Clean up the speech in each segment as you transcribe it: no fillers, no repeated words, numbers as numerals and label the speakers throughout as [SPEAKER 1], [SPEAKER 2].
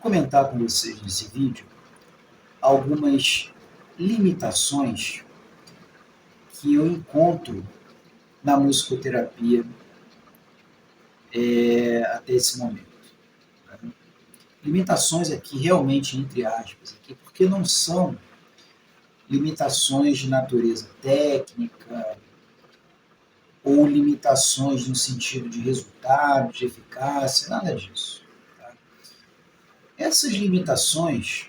[SPEAKER 1] comentar com vocês nesse vídeo algumas limitações que eu encontro na musicoterapia até esse momento. Né? Limitações aqui realmente entre aspas, aqui, porque não são limitações de natureza técnica ou limitações no sentido de resultado, de eficácia, nada disso. Tá? Essas limitações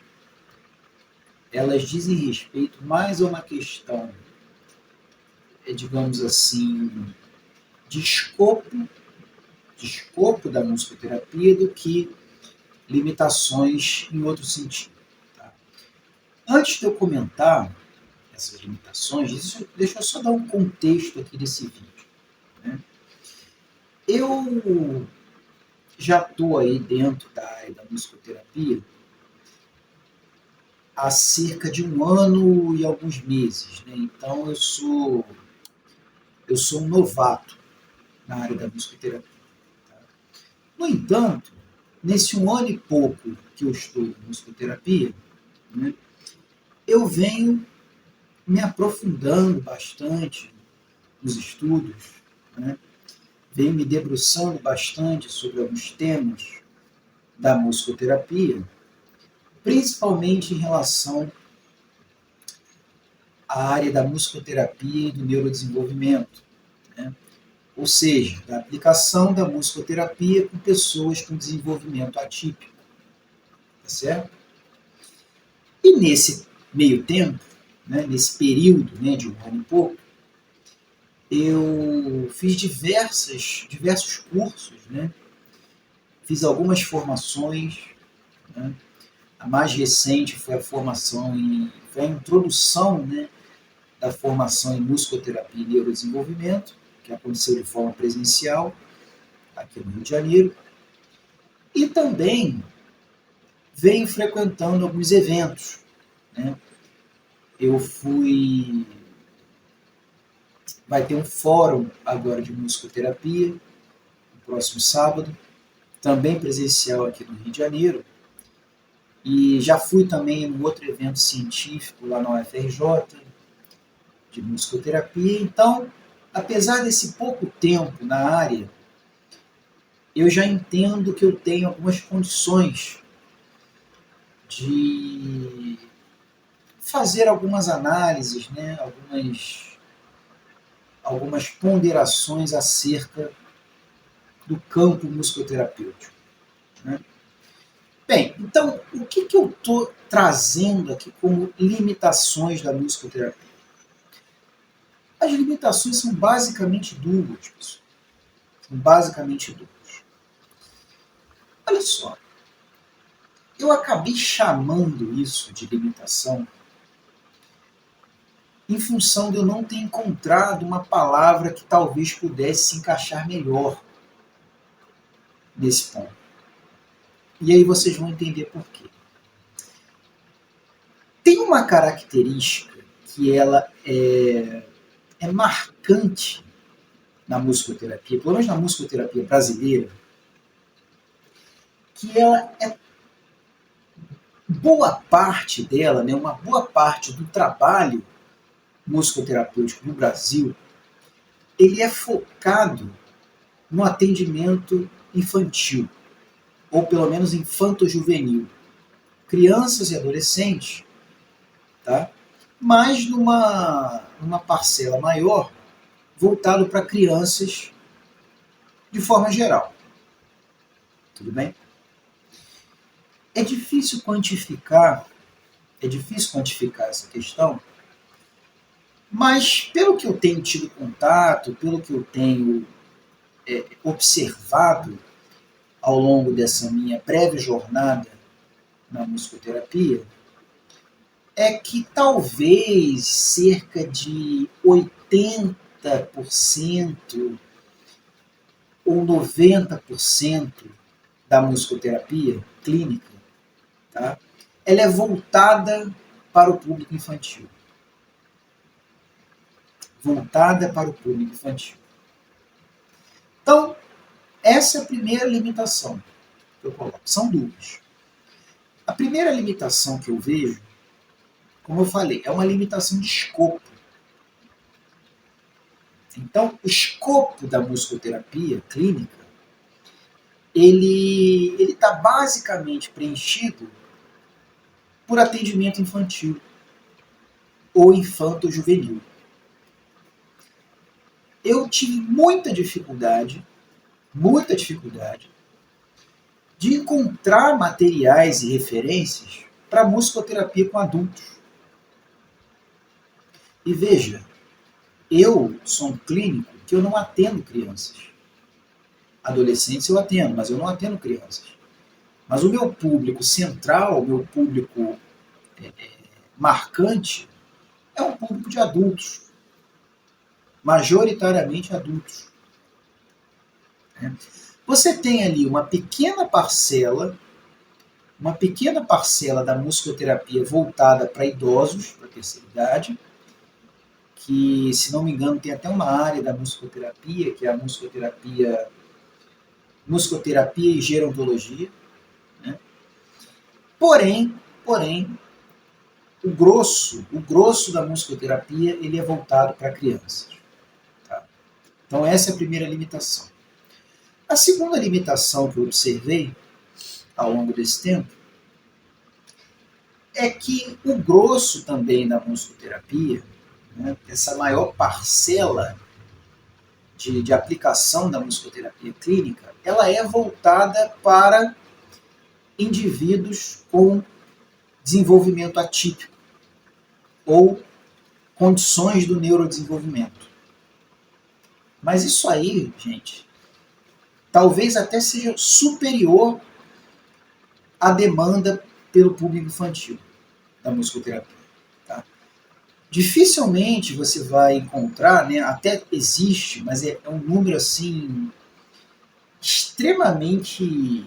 [SPEAKER 1] elas dizem respeito mais a uma questão, digamos assim, de escopo da musicoterapia do que limitações em outro sentido. Tá? Antes de eu comentar essas limitações, deixa eu só dar um contexto aqui desse vídeo. Né? Eu já estou aí dentro da área da musicoterapia há cerca de 1 ano e alguns meses. Né? Então eu sou um novato na área da musicoterapia. Tá? No entanto, nesse 1 ano e pouco que eu estou na musicoterapia, né, eu venho me aprofundando bastante nos estudos, né, venho me debruçando bastante sobre alguns temas da musicoterapia, principalmente em relação à área da musicoterapia e do neurodesenvolvimento, né? Ou seja, da aplicação da musicoterapia com pessoas com desenvolvimento atípico, tá certo? E nesse meio tempo, né, nesse período, né, de 1 ano e pouco, eu fiz diversos cursos, né, fiz algumas formações, né, a mais recente foi foi a introdução, né, da formação em musicoterapia e neurodesenvolvimento, que aconteceu de forma presencial aqui no Rio de Janeiro, e também venho frequentando alguns eventos. Né? Vai ter um fórum agora de musicoterapia, no próximo sábado, também presencial aqui no Rio de Janeiro, e já fui também em um outro evento científico lá na UFRJ, de musicoterapia. Então, apesar desse pouco tempo na área, eu já entendo que eu tenho algumas condições de fazer algumas análises, né, algumas ponderações acerca do campo musicoterapêutico. Né? Bem, então, o que eu estou trazendo aqui como limitações da musicoterapia? As limitações são basicamente duas, pessoal. São basicamente duas. Olha só, eu acabei chamando isso de limitação em função de eu não ter encontrado uma palavra que talvez pudesse se encaixar melhor nesse ponto. E aí vocês vão entender por quê. Tem uma característica que ela é marcante na musicoterapia, pelo menos na musicoterapia brasileira, que ela é boa parte dela, né, uma boa parte do trabalho musicoterapêutico no Brasil, ele é focado no atendimento infantil, ou pelo menos infanto-juvenil, crianças e adolescentes, tá? Mas numa parcela maior voltado para crianças de forma geral. Tudo bem? É difícil quantificar essa questão, mas pelo que eu tenho tido contato, pelo que eu tenho observado ao longo dessa minha breve jornada na musicoterapia, é que talvez cerca de 80% ou 90% da musicoterapia clínica, tá? Ela é voltada para o público infantil. Voltada para o público infantil. Então, essa é a primeira limitação que eu coloco. São duas. A primeira limitação que eu vejo, como eu falei, é uma limitação de escopo. Então, o escopo da musicoterapia clínica, ele está basicamente preenchido por atendimento infantil ou infanto-juvenil. Eu tive muita dificuldade de encontrar materiais e referências para musicoterapia com adultos. E veja, eu sou um clínico que eu não atendo crianças. Adolescentes eu atendo, mas eu não atendo crianças. Mas o meu público central, o meu público marcante, é um público de adultos. Majoritariamente adultos. Você tem ali uma pequena parcela da musicoterapia voltada para idosos, para a terceira idade, que, se não me engano, tem até uma área da musicoterapia, que é a musicoterapia e gerontologia. Né? Porém, o grosso da musicoterapia, ele é voltado para crianças. Tá? Então essa é a primeira limitação. A segunda limitação que eu observei ao longo desse tempo é que o grosso também da musicoterapia, né, essa maior parcela de aplicação da musicoterapia clínica, ela é voltada para indivíduos com desenvolvimento atípico ou condições do neurodesenvolvimento. Mas isso aí, gente, talvez até seja superior à demanda pelo público infantil da musicoterapia. Tá? Dificilmente você vai encontrar, né, até existe, mas é um número assim extremamente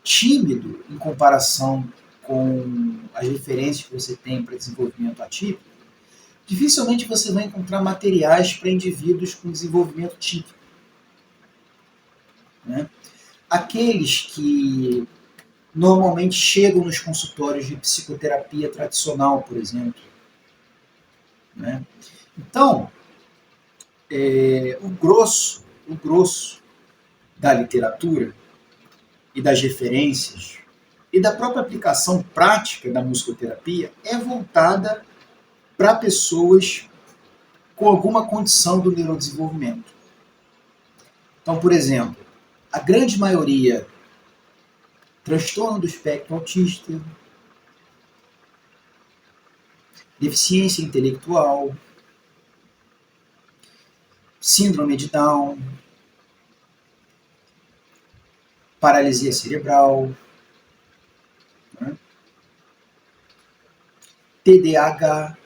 [SPEAKER 1] tímido em comparação com as referências que você tem para desenvolvimento atípico. Dificilmente você vai encontrar materiais para indivíduos com desenvolvimento típico. Né? Aqueles que normalmente chegam nos consultórios de psicoterapia tradicional, por exemplo. Né? Então, o grosso da literatura e das referências e da própria aplicação prática da musicoterapia é voltada para pessoas com alguma condição do neurodesenvolvimento. Então, por exemplo, a grande maioria, transtorno do espectro autista, deficiência intelectual, síndrome de Down, paralisia cerebral, né? TDAH,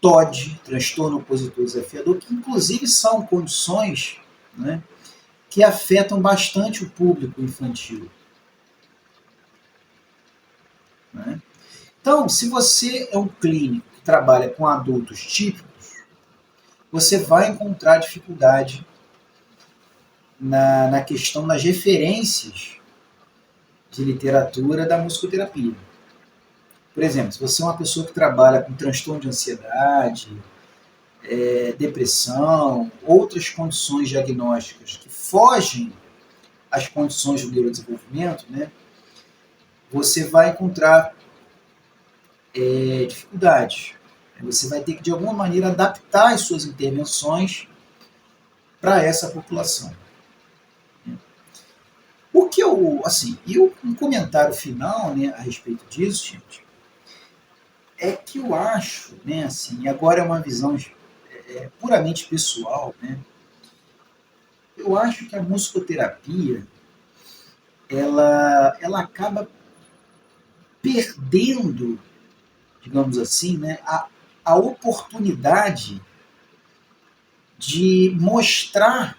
[SPEAKER 1] TOD, transtorno opositor desafiador, que inclusive são condições, né, que afetam bastante o público infantil. Né? Então, se você é um clínico que trabalha com adultos típicos, você vai encontrar dificuldade na questão das referências de literatura da musicoterapia. Por exemplo, se você é uma pessoa que trabalha com transtorno de ansiedade, depressão, outras condições diagnósticas que fogem às condições do neurodesenvolvimento, né, você vai encontrar dificuldades. Você vai ter que, de alguma maneira, adaptar as suas intervenções para essa população. O que um comentário final, né, a respeito disso, gente, é que eu acho, né, assim, agora é uma visão puramente pessoal, né, eu acho que a musicoterapia ela acaba perdendo, digamos assim, né, a oportunidade de mostrar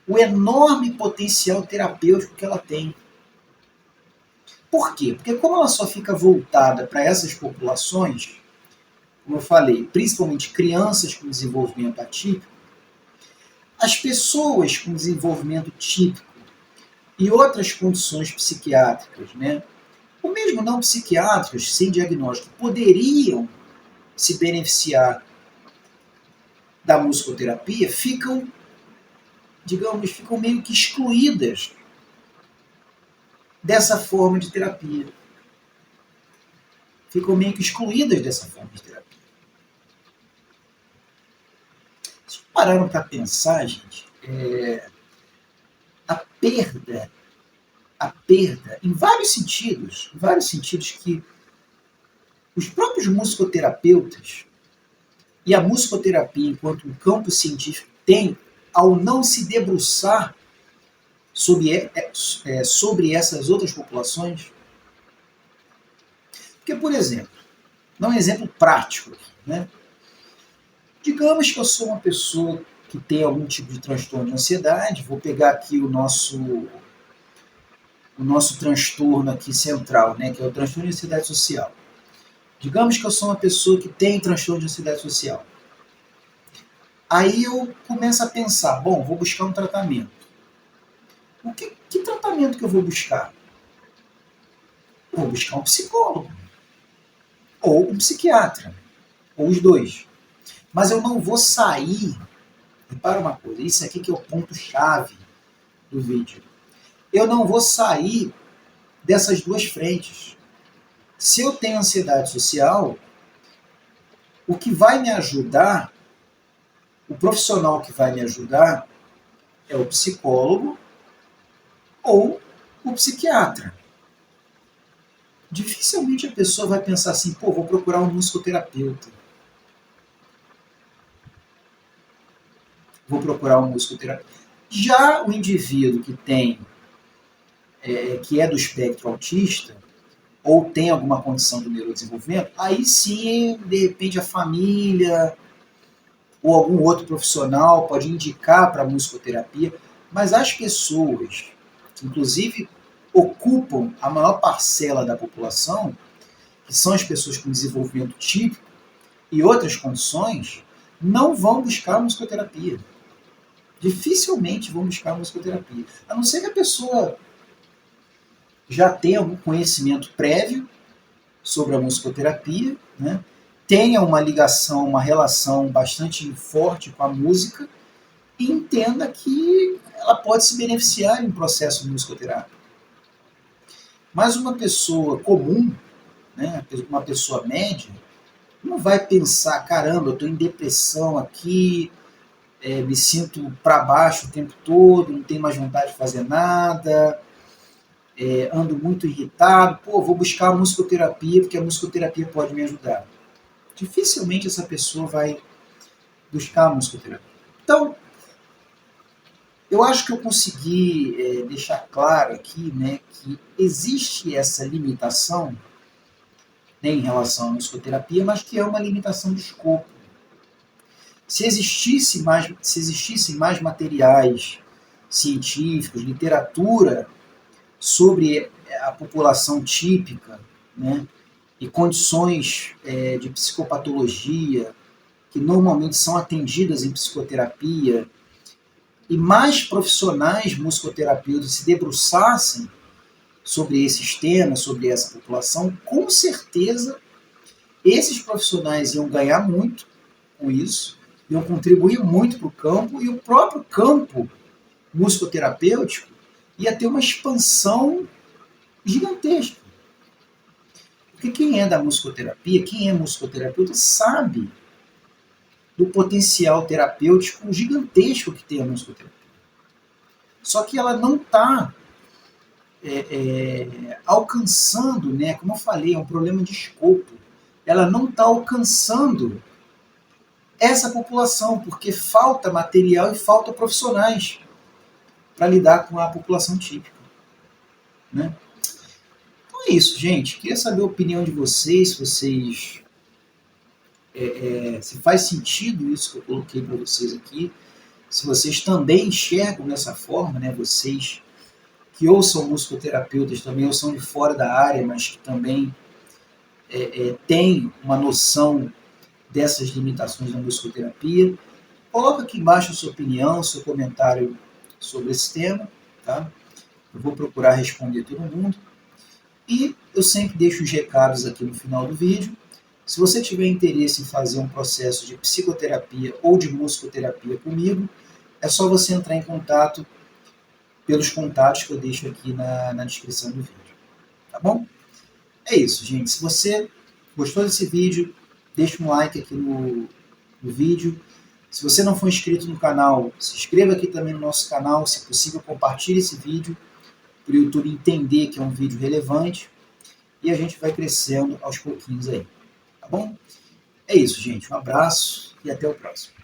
[SPEAKER 1] o enorme potencial terapêutico que ela tem. Por quê? Porque como ela só fica voltada para essas populações, como eu falei, principalmente crianças com desenvolvimento atípico, as pessoas com desenvolvimento típico e outras condições psiquiátricas, né, ou mesmo não psiquiátricas, sem diagnóstico, poderiam se beneficiar da musicoterapia, ficam, digamos, ficam meio que excluídas dessa forma de terapia. Ficam meio que excluídas dessa forma de terapia. Vocês pararam para pensar, gente, a perda, em vários sentidos que os próprios musicoterapeutas e a musicoterapia enquanto um campo científico tem ao não se debruçar sobre essas outras populações. Porque, por exemplo, dá um exemplo prático aqui, né? Digamos que eu sou uma pessoa que tem algum tipo de transtorno de ansiedade, vou pegar aqui o nosso transtorno aqui central, né, que é o transtorno de ansiedade social. Digamos que eu sou uma pessoa que tem transtorno de ansiedade social. Aí eu começo a pensar, bom, vou buscar um tratamento. Que tratamento que eu vou buscar? Vou buscar um psicólogo. Ou um psiquiatra. Ou os dois. Mas eu não vou sair. Repara uma coisa, isso aqui que é o ponto-chave do vídeo. Eu não vou sair dessas duas frentes. Se eu tenho ansiedade social, o que vai me ajudar, o profissional que vai me ajudar é o psicólogo ou o psiquiatra. Dificilmente a pessoa vai pensar assim, pô, vou procurar um musicoterapeuta. Vou procurar um musicoterapeuta. Já o indivíduo que tem, que é do espectro autista, ou tem alguma condição do neurodesenvolvimento, aí sim, de repente, a família ou algum outro profissional pode indicar para a musicoterapia, mas as pessoas que, inclusive, ocupam a maior parcela da população, que são as pessoas com desenvolvimento típico e outras condições, não vão buscar musicoterapia. Dificilmente vão buscar musicoterapia. A não ser que a pessoa já tenha algum conhecimento prévio sobre a musicoterapia, né? Tenha uma ligação, uma relação bastante forte com a música e entenda que ela pode se beneficiar em um processo musicoterápico. Mas uma pessoa comum, né, uma pessoa média, não vai pensar, caramba, eu estou em depressão aqui, me sinto para baixo o tempo todo, não tenho mais vontade de fazer nada, ando muito irritado, vou buscar a musicoterapia, porque a musicoterapia pode me ajudar. Dificilmente essa pessoa vai buscar a musicoterapia. Então, eu acho que eu consegui deixar claro aqui, né, que existe essa limitação, né, em relação à musicoterapia, mas que é uma limitação de escopo. Se existissem mais materiais científicos, literatura sobre a população típica, né, e condições de psicopatologia que normalmente são atendidas em psicoterapia, e mais profissionais musicoterapeutas se debruçassem sobre esses temas, sobre essa população, com certeza esses profissionais iam ganhar muito com isso, iam contribuir muito para o campo, e o próprio campo musicoterapêutico ia ter uma expansão gigantesca. Porque quem é da musicoterapia, quem é musicoterapeuta, sabe do potencial terapêutico gigantesco que tem a musicoterapia. Só que ela não está alcançando, né, como eu falei, é um problema de escopo. Ela não está alcançando essa população, porque falta material e falta profissionais para lidar com a população típica. Né? Então é isso, gente. Queria saber a opinião de vocês, se vocês... se faz sentido isso que eu coloquei para vocês aqui, se vocês também enxergam dessa forma, né? Vocês que ou são musicoterapeutas também, ou são de fora da área, mas que também têm uma noção dessas limitações da musicoterapia. Coloca aqui embaixo a sua opinião, seu comentário sobre esse tema, tá? eu vou procurar responder todo mundo. E eu sempre deixo os recados aqui no final do vídeo. Se você tiver interesse em fazer um processo de psicoterapia ou de musicoterapia comigo, é só você entrar em contato pelos contatos que eu deixo aqui na descrição do vídeo. Tá bom? É isso, gente. Se você gostou desse vídeo, deixa um like aqui no vídeo. Se você não for inscrito no canal, se inscreva aqui também no nosso canal. Se possível, compartilhe esse vídeo para o YouTube entender que é um vídeo relevante. E a gente vai crescendo aos pouquinhos aí. Tá bom? É isso, gente. Um abraço e até o próximo.